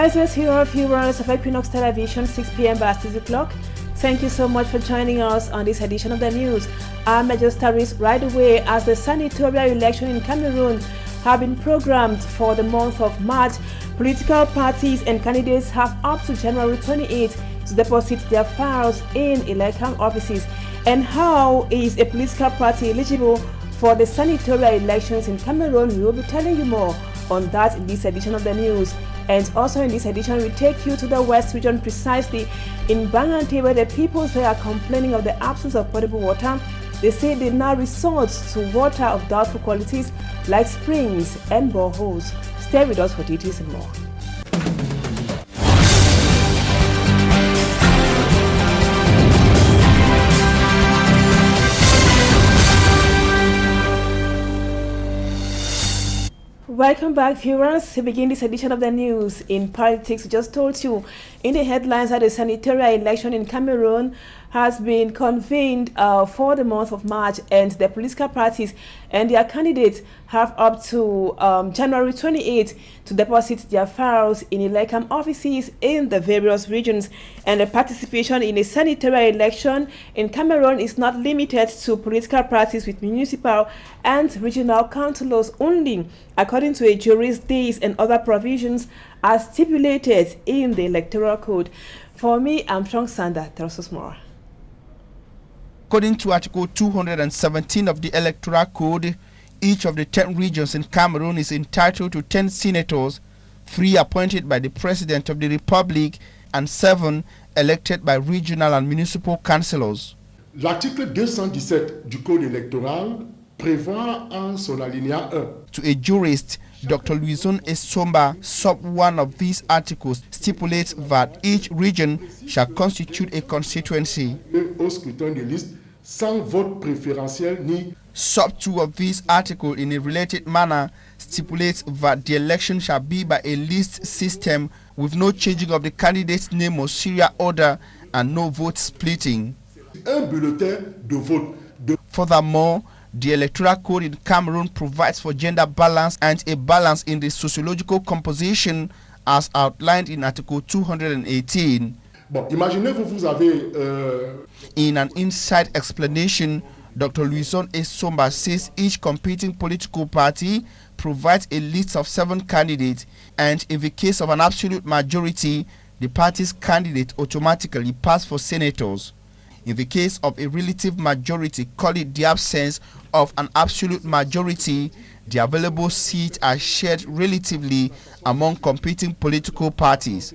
Presence here, viewers of Equinoxe Television, 6 p.m. by 6 o'clock. Thank you so much for joining us on this edition of the news. Our major stories right away as the senatorial election in Cameroon have been programmed for the month of March. Political parties and candidates have up to January 28 to deposit their files in election offices. And how is a political party eligible for the senatorial elections in Cameroon? We will be telling you more on that in this edition of the news. And also in this edition, we take you to the West region, precisely in Bangante, where the people there are complaining of the absence of potable water. They say they now resort to water of doubtful qualities like springs and boreholes. Stay with us for details and more. Welcome back, viewers. To begin this edition of the news in politics, we just told you in the headlines that the senatorial election in Cameroon has been convened for the month of March, and the political parties and their candidates have up to January 28 to deposit their files in election offices in the various regions. And the participation in a senatorial election in Cameroon is not limited to political parties with municipal and regional councillors only, according to a jury's days and other provisions as stipulated in the Electoral Code. For me, I'm Strong Sander. Tell us more. According to Article 217 of the Electoral Code, each of the 10 regions in Cameroon is entitled to 10 senators, 3 appointed by the President of the Republic and 7 elected by regional and municipal councillors. L'article 217 du Code électoral prévoit en son alinéa 1. To a jurist, Dr. Louison Esomba, sub 1 of these articles stipulates that each region shall constitute a constituency. Au scrutin de liste, sans vote préférentiel ni. Sub 2 of this article, in a related manner, stipulates that the election shall be by a list system with no changing of the candidate's name or serial order and no vote splitting. Un bulletin de vote. Furthermore, the Electoral Code in Cameroon provides for gender balance and a balance in the sociological composition as outlined in Article 218. Bon, imaginez vous avez In an inside explanation, Dr. Louison Esomba says each competing political party provides a list of 7 candidates, and in the case of an absolute majority, the party's candidate automatically pass for senators. In the case of a relative majority, call it the absence of an absolute majority, the available seats are shared relatively among competing political parties.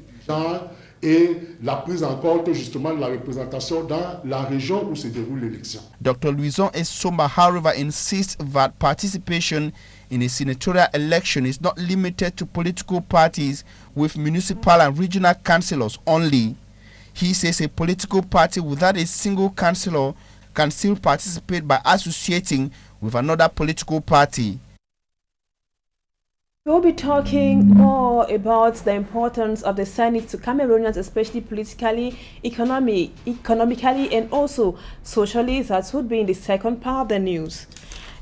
Et la prise en compte justement de la représentation dans la région où se déroule l'élection. Dr. Louison Esomba, however, insists that participation in a senatorial election is not limited to political parties with municipal and regional councillors only. He says a political party without a single councillor can still participate by associating with another political party. We'll be talking more about the importance of the Senate to Cameroonians, especially politically, economically, and also socially. That would be in the second part of the news.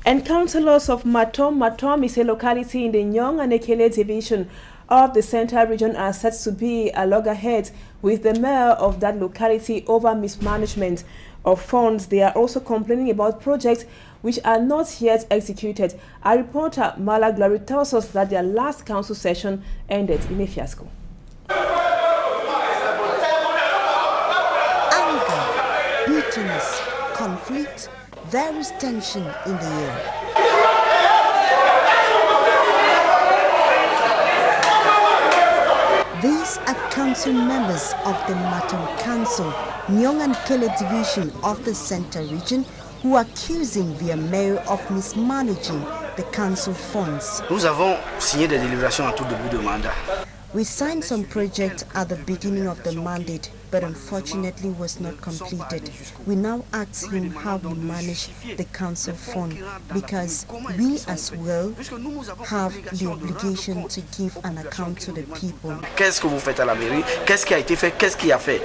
And councillors of Matom is a locality in the Nyong and Ekele division of the Central region, are said to be a loggerhead with the mayor of that locality over mismanagement of funds. They are also complaining about projects which are not yet executed. Our reporter Mala Glory tells us that their last council session ended in a fiasco. Anger, bitterness, conflict, there is tension in the air. These are council members of the Matom Council, Nyong and Kele division of the Central region, who are accusing their mayor of mismanaging the council funds. Nous avons signé des délibérations en tout début de mandat. We signed some projects at the beginning of the mandate, but unfortunately was not completed. We now ask him how we manage the council fund, because we as well have the obligation to give an account to the people. Qu'est-ce que vous faites à la mairie? Qu'est-ce qui a été fait? Qu'est-ce qui a fait?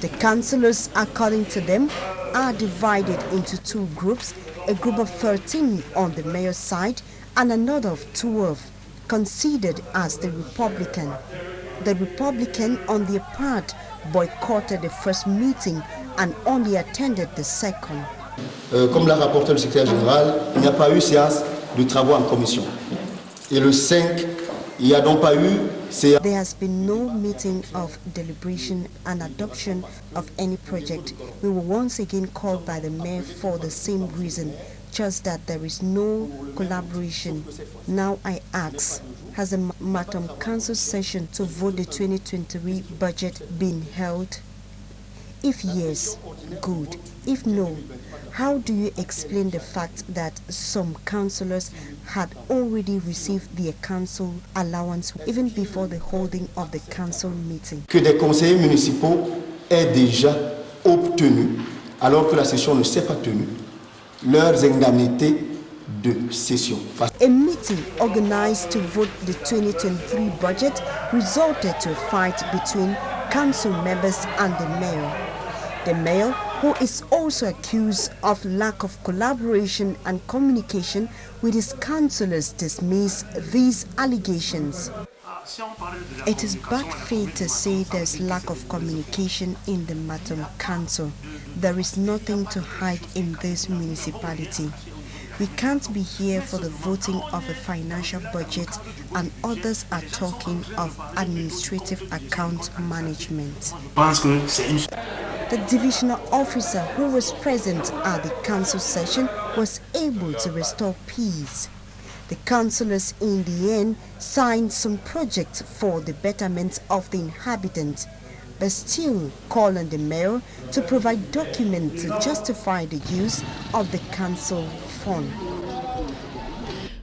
The councillors, according to them, are divided into 2 groups, a group of 13 on the mayor's side and another of 12 considered as the Republican. The Republican, on their part, boycotted the first meeting and only attended the second. Comme l'a rapporté le secrétaire général, il n'y a pas eu séance de travaux en commission. Et le 5, il n'y a donc pas eu séance. There has been no meeting of deliberation and adoption of any project. We were once again called by the mayor for the same reason, just that there is no collaboration. Now I ask, has the Matam Council session to vote the 2023 budget been held? If yes, good. If no, how do you explain the fact that some councillors had already received their council allowance even before the holding of the council meeting? Que des conseillers municipaux aient déjà obtenu, alors que la session ne s'est pas tenue, leurs indemnités de session. A meeting organized to vote the 2023 budget resulted to a fight between council members and the mayor. The mayor, who is also accused of lack of collaboration and communication with his councillors, dismissed these allegations. It is bad faith to say there's lack of communication in the Matam Council. There is nothing to hide in this municipality. We can't be here for the voting of a financial budget and others are talking of administrative account management. The divisional officer who was present at the council session was able to restore peace. The councillors in the end signed some projects for the betterment of the inhabitants, but still call on the mayor to provide documents to justify the use of the council fund.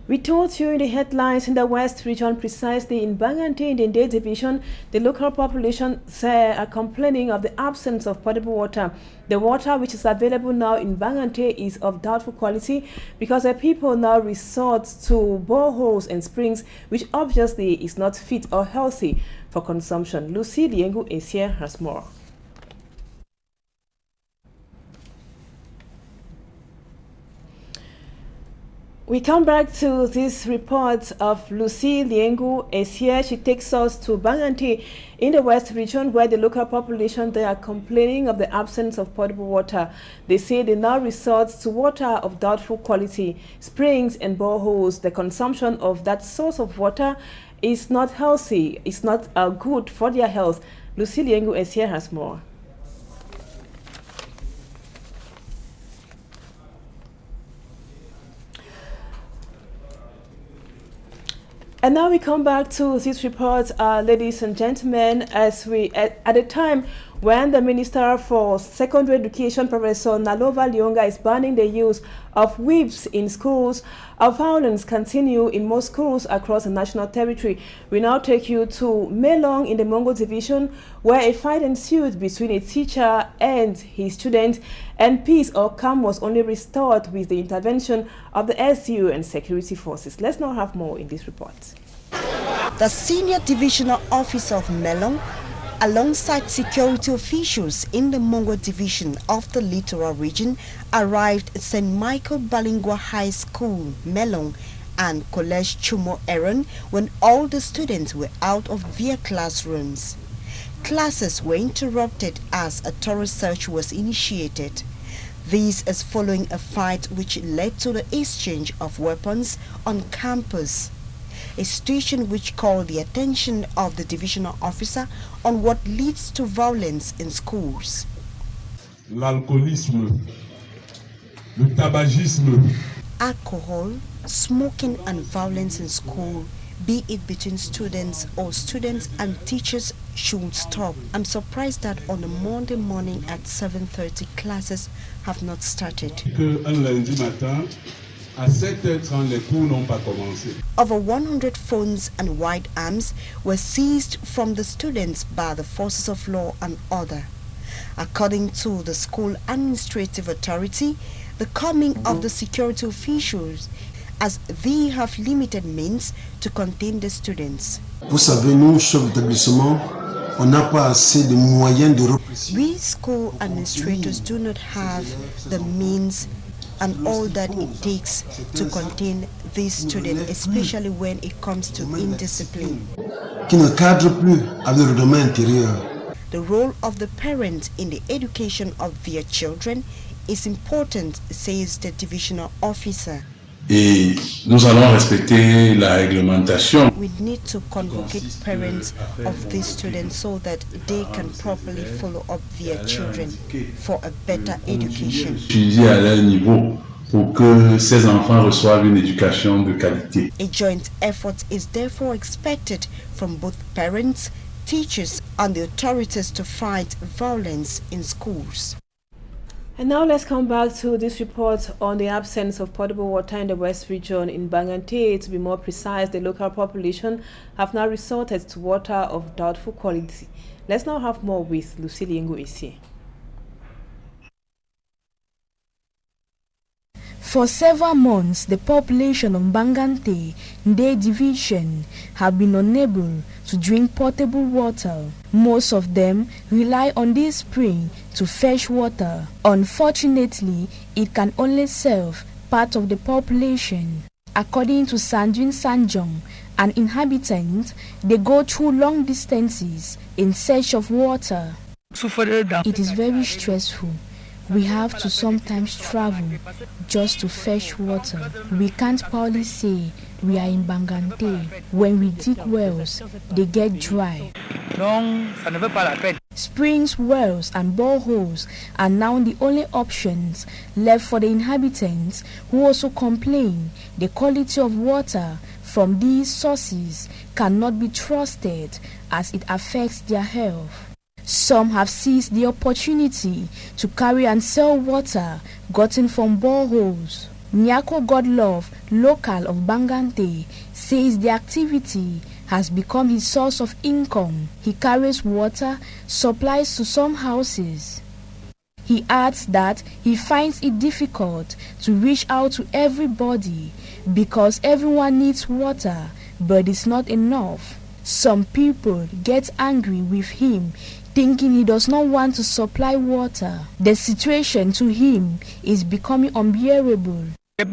We told you in the headlines in the West region, precisely in Banganté in the Ndé division, the local population are complaining of the absence of potable water. The water which is available now in Banganté is of doubtful quality because the people now resort to boreholes and springs, which obviously is not fit or healthy for consumption. Lucy Diengu Asia has more. We come back to this report of Lucy Liengu is here. She takes us to Banganté in the West region where the local population, they are complaining of the absence of potable water. They say they now resort to water of doubtful quality, springs and boreholes. The consumption of that source of water is not healthy. It's not good for their health. Lucy Liengu is here has more. And now we come back to this report, ladies and gentlemen, as we, at a time when the Minister for Secondary Education, Professor Nalova Lyonga, is banning the use of whips in schools, violence continue in most schools across the national territory. We now take you to Melong in the Mongo division, where a fight ensued between a teacher and his student, and peace or calm was only restored with the intervention of the SU and security forces. Let's now have more in this report. The senior divisional officer of Melong, alongside security officials in the Mongo division of the Littoral region, arrived at St. Michael Balingwa High School, Melong, and College Chumo Aaron when all the students were out of their classrooms. Classes were interrupted as a thorough search was initiated. This is following a fight which led to the exchange of weapons on campus, a situation which called the attention of the divisional officer on what leads to violence in schools. L'alcoolisme, le tabagisme. Alcohol, smoking and violence in school, be it between students or students and teachers, should stop. I'm surprised that on a Monday morning at 7:30 classes have not started. Un lundi matin, à 7h30, les cours n'ont pas commencé. Over 100 phones and wide arms were seized from the students by the forces of law and order. According to the school administrative authority, the coming of the security officials, as they have limited means to contain the students. Vous savez, nous, chefs d'établissement, on n'a pas assez de moyens de répression. We school administrators do not have the means and all that it takes to contain these students, especially when it comes to indiscipline. Qui ne cadre plus avec le règlement intérieur. The role of the parents in the education of their children is important, says the divisional officer. Et nous allons respecter la réglementation. We need to convocate parents of these students so that they can properly follow up their children for a better education. Étudier à leur niveau pour que ces enfants reçoivent une éducation de qualité. A joint effort is therefore expected from both parents, teachers, and the authorities to fight violence in schools. And now let's come back to this report on the absence of potable water in the West region in Bangante. To be more precise, the local population have now resorted to water of doubtful quality. Let's now have more with Lucille Nguisi. For several months, the population of Bangante, Nde division, have been unable to drink potable water. Most of them rely on this spring to fetch water. Unfortunately, it can only serve part of the population. According to Sanjin Sanjong, an inhabitant, they go through long distances in search of water. It is very stressful. We have to sometimes travel just to fetch water. We can't proudly say we are in Bangante. When we dig wells, they get dry. Springs, wells, and boreholes are now the only options left for the inhabitants, who also complain the quality of water from these sources cannot be trusted as it affects their health. Some have seized the opportunity to carry and sell water gotten from boreholes. Nyako Godlove, local of Bangante, says the activity has become his source of income. He carries water supplies to some houses. He adds that he finds it difficult to reach out to everybody because everyone needs water, but it's not enough. Some people get angry with him, thinking he does not want to supply water. The situation to him is becoming unbearable. Il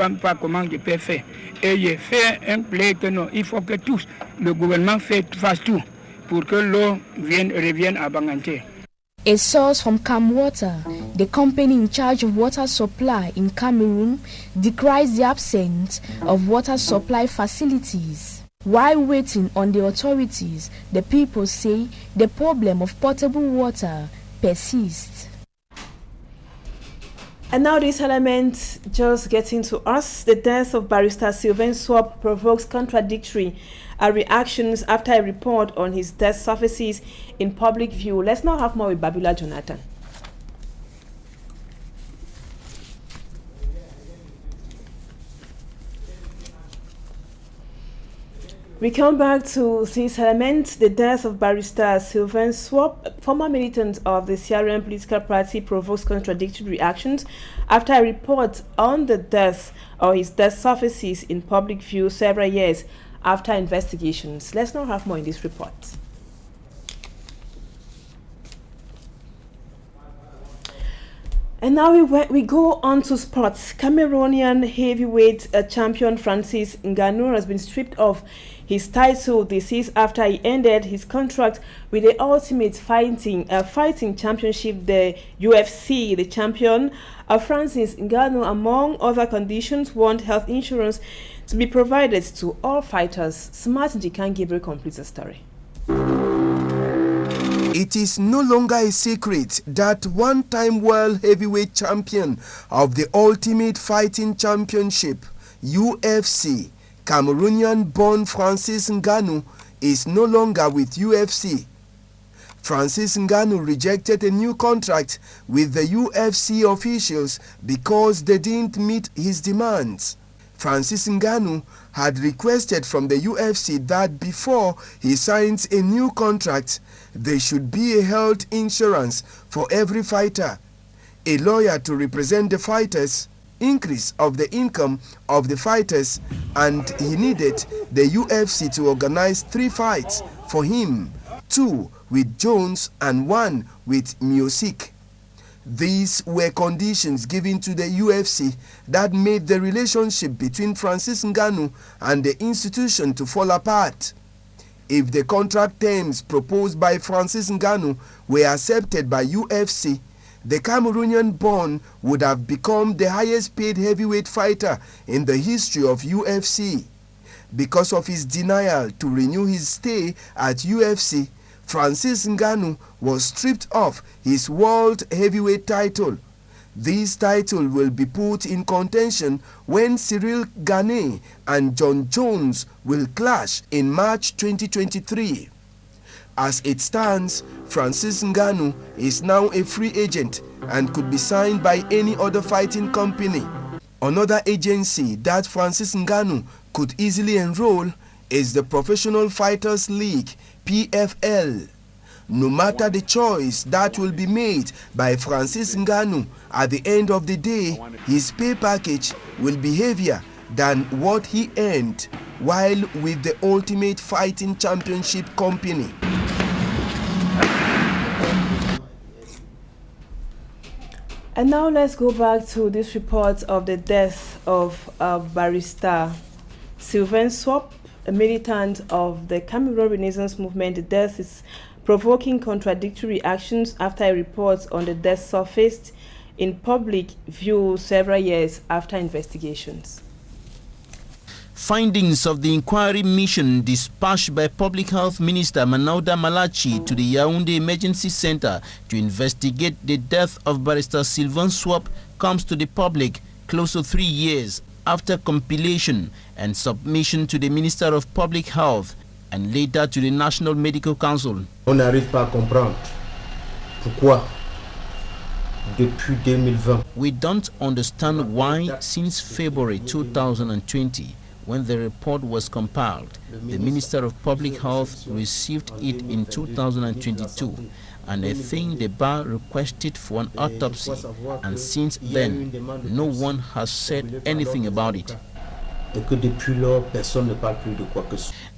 faut que tous, le gouvernement fasse tout pour que l'eau revienne à Bangante. A source from Camwater, the company in charge of water supply in Cameroon, decries the absence of water supply facilities. While waiting on the authorities, the people say the problem of potable water persists. And now this element just getting to us. The death of barrister Sylvain Swap provokes contradictory reactions after a report on his death surfaces in public view. Let's now have more with Babula Jonathan. We come back to this element. The death of barrister Sylvain Swap, former militant of the CRM political party, provokes contradictory reactions after a report on the death or his death surfaces in public view several years after investigations. Let's now have more in this report. And now we go on to sports. Cameroonian heavyweight champion Francis Ngannou has been stripped of his title this is after he ended his contract with the Ultimate Fighting Championship, the UFC. The champion, Francis Ngannou, among other conditions, want health insurance to be provided to all fighters. Smart Jikan Gabriel completes the story. It is no longer a secret that one-time world heavyweight champion of the Ultimate Fighting Championship, UFC, Cameroonian-born Francis Ngannou is no longer with UFC. Francis Ngannou rejected a new contract with the UFC officials because they didn't meet his demands. Francis Ngannou had requested from the UFC that before he signs a new contract, there should be a health insurance for every fighter, a lawyer to represent the fighters, increase of the income of the fighters, and he needed the UFC to organize 3 fights for him, 2 with Jones and 1 with Miocic. These were conditions given to the UFC that made the relationship between Francis Ngannou and the institution to fall apart. If the contract terms proposed by Francis Ngannou were accepted by UFC, the Cameroonian-born would have become the highest-paid heavyweight fighter in the history of UFC. Because of his denial to renew his stay at UFC, Francis Ngannou was stripped of his world heavyweight title. This title will be put in contention when Cyril Gane and John Jones will clash in March 2023. As it stands, Francis Ngannou is now a free agent and could be signed by any other fighting company. Another agency that Francis Ngannou could easily enroll is the Professional Fighters League, PFL. No matter the choice that will be made by Francis Ngannou, at the end of the day, his pay package will be heavier than what he earned while with the Ultimate Fighting Championship Company. And now let's go back to this report of the death of barrister Sylvain Swap, a militant of the Cameroon Renaissance Movement. The death is provoking contradictory reactions after a report on the death surfaced in public view several years after investigations. Findings of the inquiry mission dispatched by Public Health Minister Manauda Malachi to the Yaoundé Emergency Center to investigate the death of Barrister Sylvain Swap comes to the public close to 3 years after compilation and submission to the Minister of Public Health and later to the National Medical Council. On n'arrive pas à comprendre pourquoi depuis 2020. We don't understand why since February 2020, when the report was compiled, the Minister of Public Health received it in 2022, and I think the bar requested for an autopsy, and since then, no one has said anything about it.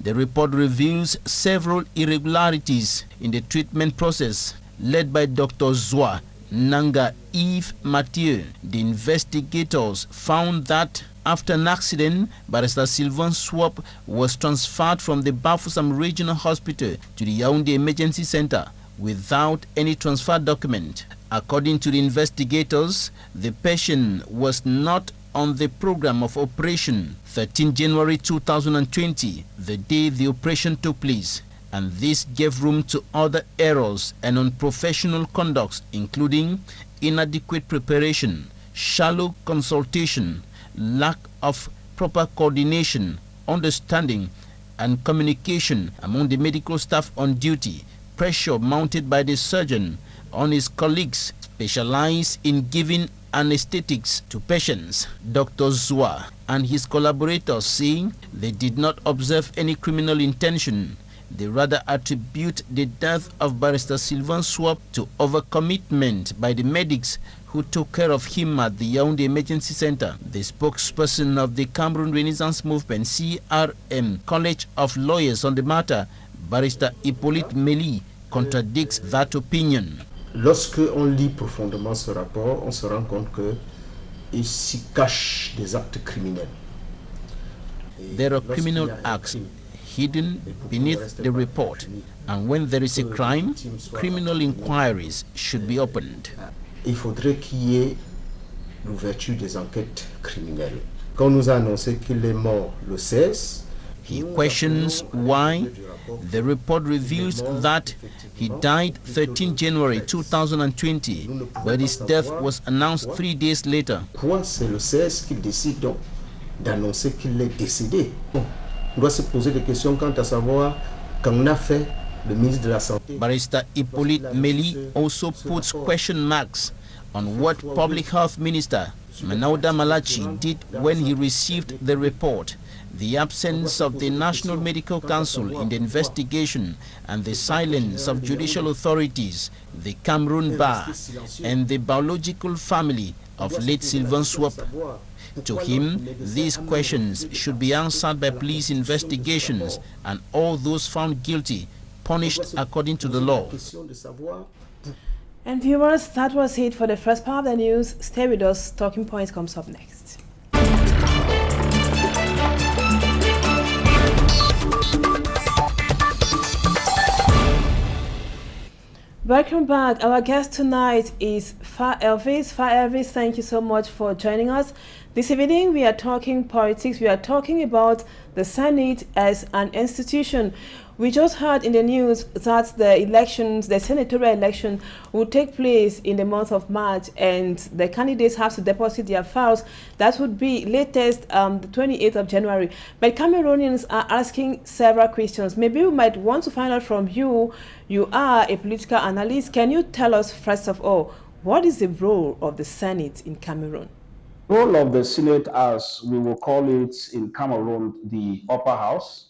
The report reveals several irregularities in the treatment process led by Dr. Zoa Nanga Yves Mathieu. The investigators found that after an accident, Barrister Sylvain Swap was transferred from the Bafoussam Regional Hospital to the Yaoundé Emergency Center without any transfer document. According to the investigators, the patient was not on the program of operation 13 January 2020, the day the operation took place, and this gave room to other errors and unprofessional conducts, including inadequate preparation, shallow consultation, lack of proper coordination, understanding, and communication among the medical staff on duty, pressure mounted by the surgeon on his colleagues specialized in giving anesthetics to patients. Dr. Zua and his collaborators say they did not observe any criminal intention. They rather attribute the death of Barrister Sylvain Swap to overcommitment by the medics who took care of him at the Yaoundé Emergency Center. The spokesperson of the Cameroon Renaissance Movement, CRM, College of Lawyers on the matter, Barrister Hippolyte Meli, contradicts that opinion. Lorsque on lit profondément ce rapport, on se rend compte qu'il s'y cache des actes criminels. There are criminal acts hidden beneath the report, and when there is a crime, criminal inquiries should be opened. Il faudrait qu'il y ait l'ouverture des enquêtes criminelles. Quand on nous a annoncé qu'il est mort le 16, he questions why the report reveals that he died 13 January 2020, but his death was announced 3 days later. Pourquoi c'est le 16 qu'il décide donc d'annoncer qu'il est décédé? On doit se poser des questions quant à savoir qu'en a fait le ministre de la Santé. Barrister Hippolyte Meli also puts question marks on what Public Health Minister Manauda Malachi did when he received the report. The absence of the National Medical Council in the investigation and the silence of judicial authorities, the Cameroon Bar, and the biological family of late Sylvain Swap. To him, these questions should be answered by police investigations and all those found guilty punished according to the law. And viewers, that was it for the first part of the news. Stay with us. Talking Points comes up next. Welcome back. Our guest tonight is Fa Elvis. Fa Elvis, thank you so much for joining us. This evening we are talking politics. We are talking about the Senate as an institution. We just heard in the news that the elections, the senatorial election, will take place in the month of March, and the candidates have to deposit their files. That would be latest the 28th of January. But Cameroonians are asking several questions. Maybe we might want to find out from you. You are a political analyst. Can you tell us, first of all, what is the role of the Senate in Cameroon? The role of the Senate, as we will call it in Cameroon, the upper house,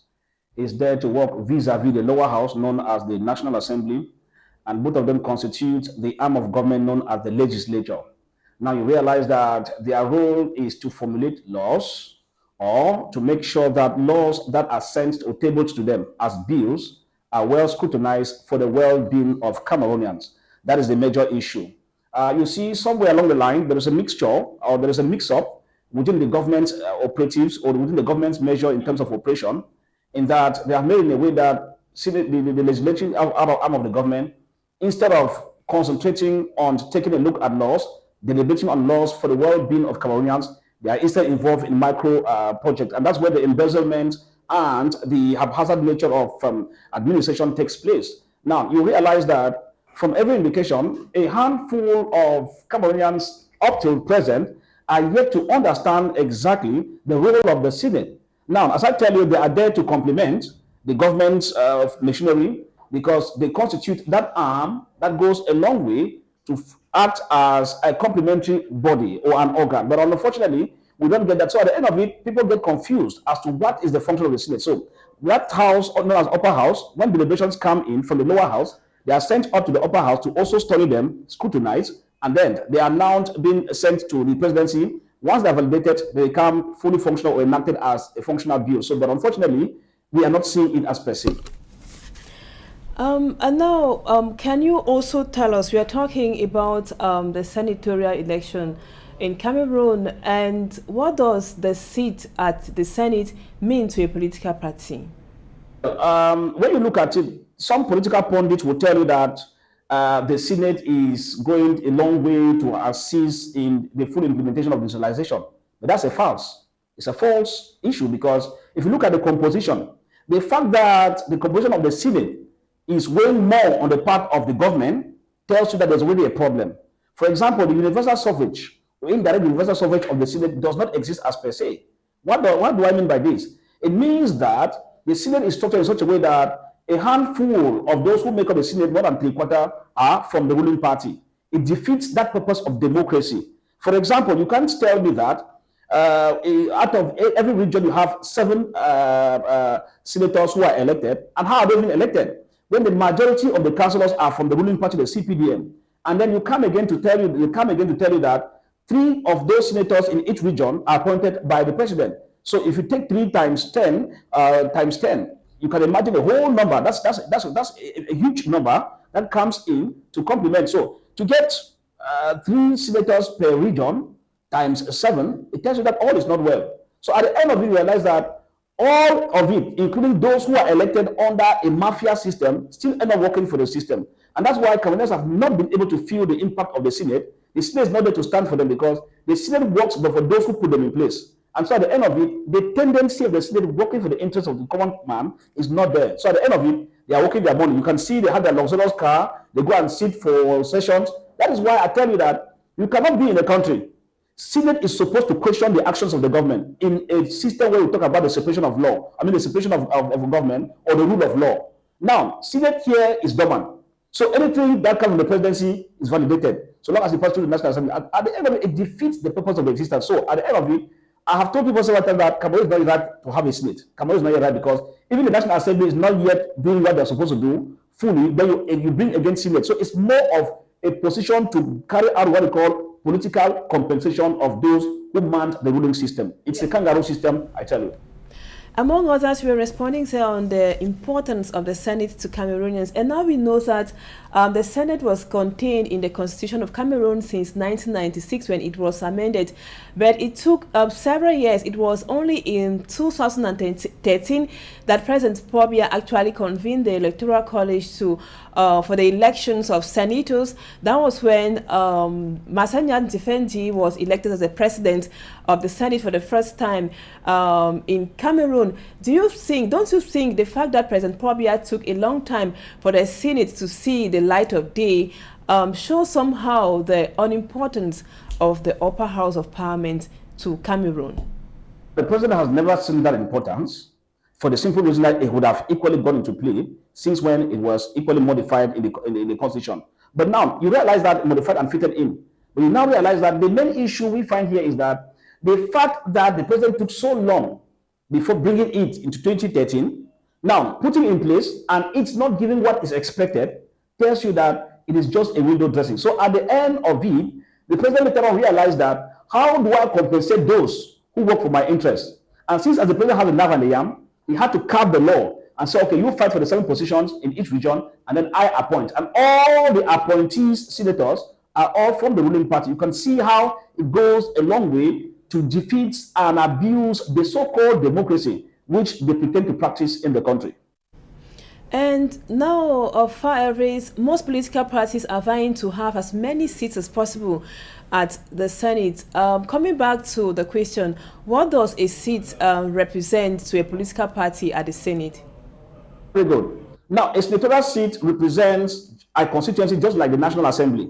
is there to work vis-a-vis the lower house known as the National Assembly, and both of them constitute the arm of government known as the legislature. Now you realize that their role is to formulate laws or to make sure that laws that are sent or tabled to them as bills are well scrutinized for the well-being of Cameroonians. That is the major issue. You see, somewhere along the line, there is a mixture or there is a mix-up within the government's operatives or within the government's measure in terms of operation, in that they are made in a way that the legislative arm of the government, instead of concentrating on taking a look at laws, deliberating on laws for the well-being of Cameroonians, they are instead involved in micro projects. And that's where the embezzlement and the haphazard nature of administration takes place. Now, you realize that from every indication, a handful of Cameroonians up till present are yet to understand exactly the role of the Senate. Now, as I tell you, they are there to complement the government's machinery, because they constitute that arm that goes a long way to act as a complementary body or an organ. But unfortunately, we don't get that. So at the end of it, people get confused as to what is the function of the Senate. So that house, known as upper house, when deliberations come in from the lower house, they are sent up to the upper house to also study them, scrutinize, and then they are now being sent to the presidency. Once they are validated, they become fully functional or enacted as a functional bill. So, but unfortunately, we are not seeing it as per se. And now, can you also tell us, we are talking about the senatorial election in Cameroon, and what does the seat at the Senate mean to a political party? When you look at it, some political pundits will tell you that the Senate is going a long way to assist in the full implementation of decentralization. But that's a false. It's a false issue, because if you look at the composition, the fact that the composition of the Senate is weighing more on the part of the government tells you that there's already a problem. For example, the universal suffrage, or indirect universal suffrage of the Senate does not exist as per se. What do I mean by this? It means that the Senate is structured in such a way that a handful of those who make up the Senate, more than three-quarters, are from the ruling party. It defeats that purpose of democracy. For example, you can't tell me that out of every region you have 7 senators who are elected, and how are they even elected? When the majority of the councillors are from the ruling party, the CPDM, and then you come again to tell you that 3 of those senators in each region are appointed by the president. So if you take 3 times 10 times 10. You can imagine a whole number. That's a huge number that comes in to complement. So to get 3 senators per region times 7, it tells you that all is not well. So at the end of it, you realize that all of it, including those who are elected under a mafia system, still end up working for the system. And that's why Cameroonians have not been able to feel the impact of the Senate. The Senate is not there to stand for them, because the Senate works but for those who put them in place. And so at the end of it, the tendency of the Senate working for the interests of the common man is not there. So at the end of it, they are working their money. You can see they have their luxurious car, they go and sit for sessions. That is why I tell you that you cannot be in a country. Senate is supposed to question the actions of the government in a system where we talk about the separation of law. I mean the separation of government or the rule of law. Now, Senate here is dormant. So anything that comes from the presidency is validated, so long as it passes through the National Assembly. At the end of it, it defeats the purpose of the existence. So at the end of it, I have told people several times that Cameroon is not right to have a Senate. Cameroon is not yet right, because even the National Assembly is not yet doing what they're supposed to do fully. Then you bring against Senate. So it's more of a position to carry out what we call political compensation of those who manned the ruling system. It's a kangaroo system, I tell you. Among others, we were responding on the importance of the Senate to Cameroonians. And now we know that the Senate was contained in the Constitution of Cameroon since 1996 when it was amended. But it took several years. It was only in 2013 that President Pobia actually convened the Electoral College to for the elections of senators. That was when Massanyan Difendi was elected as the president of the Senate for the first time in Cameroon. Don't you think the fact that President Pobia took a long time for the Senate to see the light of day shows somehow the unimportance of the upper house of parliament to Cameroon? The president has never seen that importance, for the simple reason that it would have equally gone into play since when it was equally modified in the constitution. But now you realize that modified and fitted in. But you now realize that the main issue we find here is that the fact that the president took so long before bringing it into 2013, now putting in place, and it's not giving what is expected, tells you that it is just a window dressing. So at the end of it, the president later on realized that, how do I compensate those who work for my interests? And since as the president has a nerve and a yam, he had to carve the law and say, okay, you fight for the 7 positions in each region, and then I appoint. And all the appointees, senators, are all from the ruling party. You can see how it goes a long way to defeat and abuse the so-called democracy which they pretend to practice in the country. And now, far race, most political parties are vying to have as many seats as possible at the Senate. Coming back to the question, what does a seat represent to a political party at the Senate? Very good. Now, a senatorial seat represents a constituency just like the National Assembly.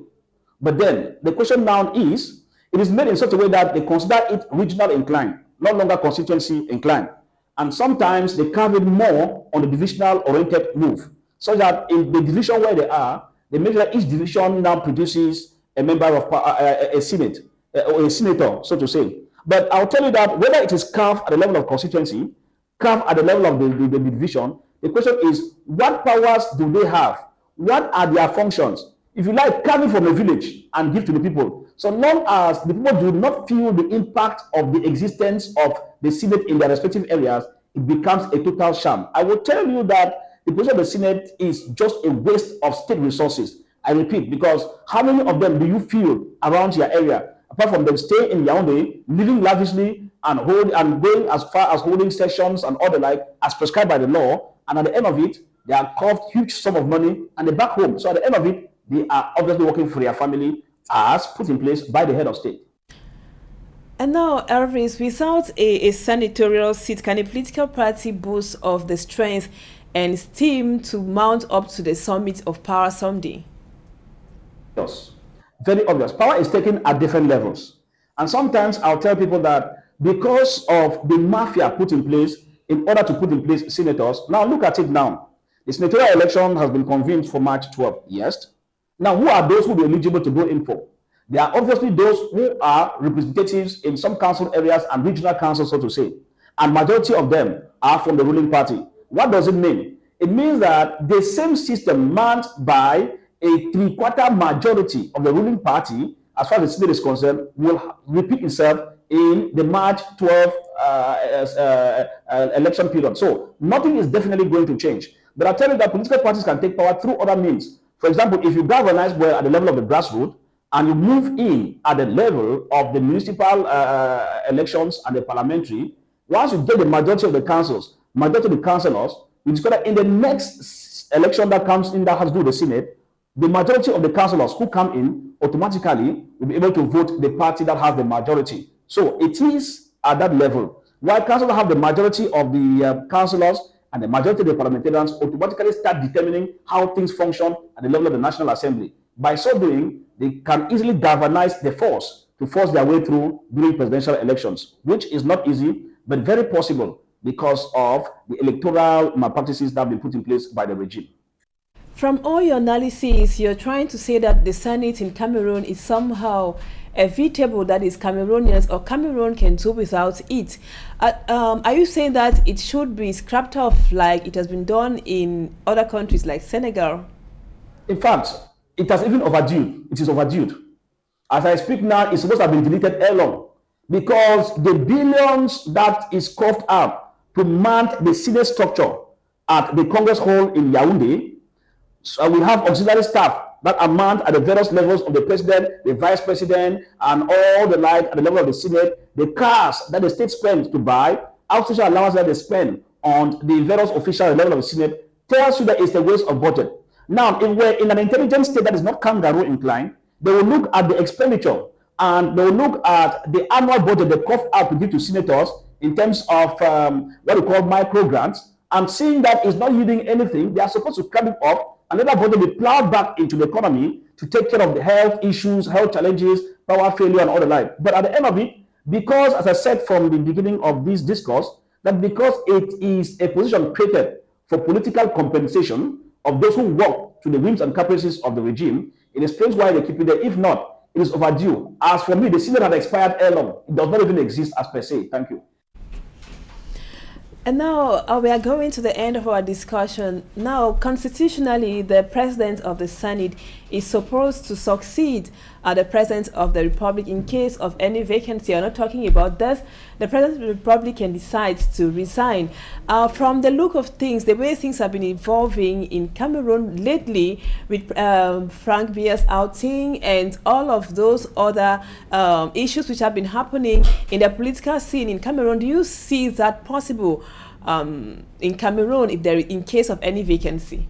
But then, the question now is, it is made in such a way that they consider it regional inclined, no longer constituency inclined. And sometimes they carve it more on the divisional oriented move, so that in the division where they are, they make sure that each division now produces a member of a senate, or a senator, so to say. But I'll tell you that whether it is carved at the level of constituency, carved at the level of the division, the question is, what powers do they have? What are their functions? If you like, carve it from a village and give to the people. So long as the people do not feel the impact of the existence of the Senate in their respective areas, it becomes a total sham. I will tell you that the position of the Senate is just a waste of state resources. I repeat, because how many of them do you feel around your area, apart from them staying in Yaoundé, living lavishly and going as far as holding sessions and all the like as prescribed by the law, and at the end of it, they are carved huge sum of money and they're back home. So at the end of it, they are obviously working for their family as put in place by the head of state. And now, Elvis, without a senatorial seat, can a political party boast of the strength and steam to mount up to the summit of power someday? Yes, very obvious. Power is taken at different levels. And sometimes I'll tell people that because of the mafia put in place in order to put in place senators, now look at it now. The senatorial election has been convened for March 12th, yes. Now, who are those who will be eligible to go in for? There are obviously those who are representatives in some council areas and regional councils, so to say. And majority of them are from the ruling party. What does it mean? It means that the same system manned by a three-quarter majority of the ruling party, as far as the Senate is concerned, will repeat itself in the March 12th election period. So nothing is definitely going to change. But I tell you that political parties can take power through other means. For example, if you galvanize well at the level of the grassroots and you move in at the level of the municipal elections and the parliamentary, once you get the majority of the councils, majority of the councillors, you discover that in the next election that comes in that has to do with the Senate, the majority of the councillors who come in automatically will be able to vote the party that has the majority. So it is at that level. While councillors have the majority of the councillors and the majority of the parliamentarians automatically start determining how things function at the level of the National Assembly. By so doing, they can easily galvanize the force to force their way through during presidential elections, which is not easy, but very possible because of the electoral malpractices that have been put in place by the regime. From all your analysis, you're trying to say that the Senate in Cameroon is somehow a vegetable that is Cameroonians or Cameroon can do without it. Are you saying that it should be scrapped off like it has been done in other countries like Senegal? In fact, it has even overdue. It is overdue. As I speak now, it's supposed to have been deleted early on because the billions that is coughed up to man the Senate structure at the Congress Hall in Yaoundé. So we have auxiliary staff that are manned at the various levels of the president, the vice president, and all the like at the level of the Senate. The cars that the state spends to buy, outstation allowance that they spend on the various officials at the level of the Senate tells you that it's a waste of budget. Now, if we're in an intelligent state that is not kangaroo inclined, they will look at the expenditure and they will look at the annual budget they cough out to give to senators in terms of what we call micro grants, and seeing that it's not yielding anything, they are supposed to cut it off and let that budget be plowed back into the economy to take care of the health issues, health challenges, power failure, and all the like. But at the end of it, because, as I said from the beginning of this discourse, that because it is a position created for political compensation of those who work to the whims and caprices of the regime, it explains why they keep it there. If not, it is overdue. As for me, the Senate had expired early. It does not even exist as per se. Thank you. And now we are going to the end of our discussion. Now, constitutionally, the president of the Senate is supposed to succeed the president of the Republic in case of any vacancy. I'm not talking about this. The president of the Republic can decide to resign. From the look of things, the way things have been evolving in Cameroon lately with Frank Bia's outing and all of those other issues which have been happening in the political scene in Cameroon, do you see that possible in Cameroon if there, in case of any vacancy?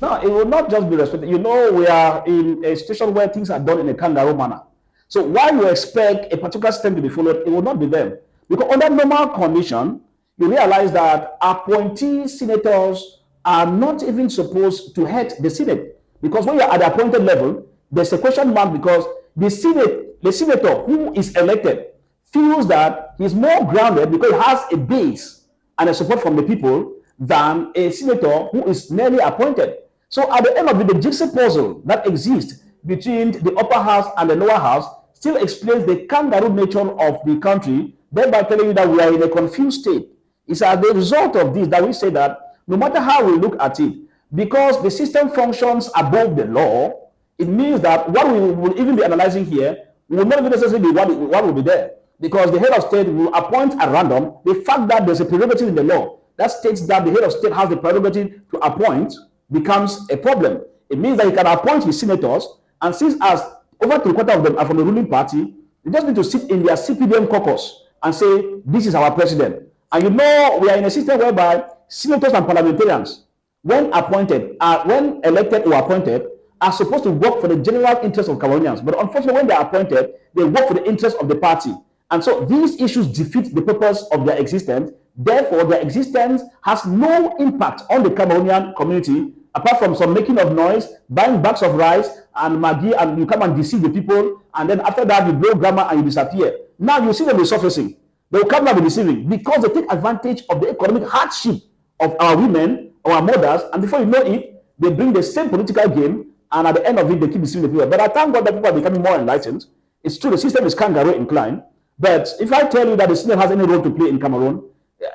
No, it will not just be respected. You know, we are in a situation where things are done in a kangaroo manner. So while you expect a particular system to be followed, it will not be there. Because under normal condition, you realize that appointee senators are not even supposed to head the Senate. Because when you're at the appointed level, there's a question mark because the senator who is elected feels that he's more grounded because he has a base and a support from the people than a senator who is merely appointed. So at the end of it, the jigsaw puzzle that exists between the upper house and the lower house still explains the kangaroo nature of the country, thereby telling you that we are in a confused state. It's as the result of this that we say that no matter how we look at it, because the system functions above the law, it means that what we will even be analyzing here will not necessarily be what will be there. Because the head of state will appoint at random. The fact that there's a prerogative in the law that states that the head of state has the prerogative to appoint becomes a problem. It means that he can appoint his senators, and since as over 3/4 of them are from the ruling party, they just need to sit in their CPDM caucus and say, this is our president. And you know, we are in a system whereby senators and parliamentarians, when appointed, when elected or appointed, are supposed to work for the general interest of Cameroonians. But unfortunately, when they are appointed, they work for the interest of the party. And so these issues defeat the purpose of their existence. Therefore, their existence has no impact on the Cameroonian community, apart from some making of noise, buying bags of rice and Maggi, and you come and deceive the people, and then after that you blow grammar and you disappear. Now you see them resurfacing. They will come and be deceiving because they take advantage of the economic hardship of our women, our mothers, and before you know it, they bring the same political game, and at the end of it, they keep deceiving the people. But I thank God that people are becoming more enlightened. It's true, the system is kangaroo inclined. But if I tell you that the Senate has any role to play in Cameroon,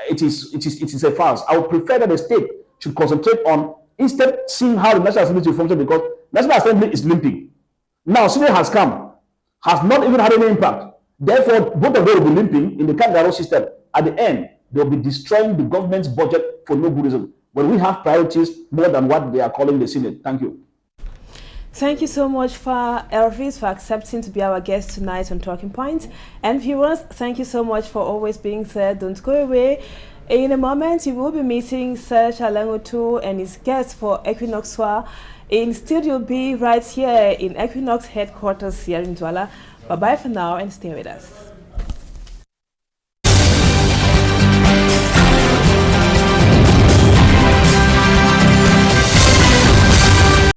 it is a farce. I would prefer that the state should concentrate on instead seeing how the National Assembly will function, because National Assembly is limping. Now, Senate has come, has not even had any impact. Therefore, both of them will be limping in the kangaroo system. At the end, they will be destroying the government's budget for no good reason. But we have priorities more than what they are calling the Senate. Thank you. Thank you so much for Elvis for accepting to be our guest tonight on Talking Points. And viewers, thank you so much for always being there. Don't go away. In a moment, you will be meeting Serge Alangotu and his guests for Equinoxe in Studio B right here in Equinoxe headquarters here in Douala. Bye-bye for now and stay with us.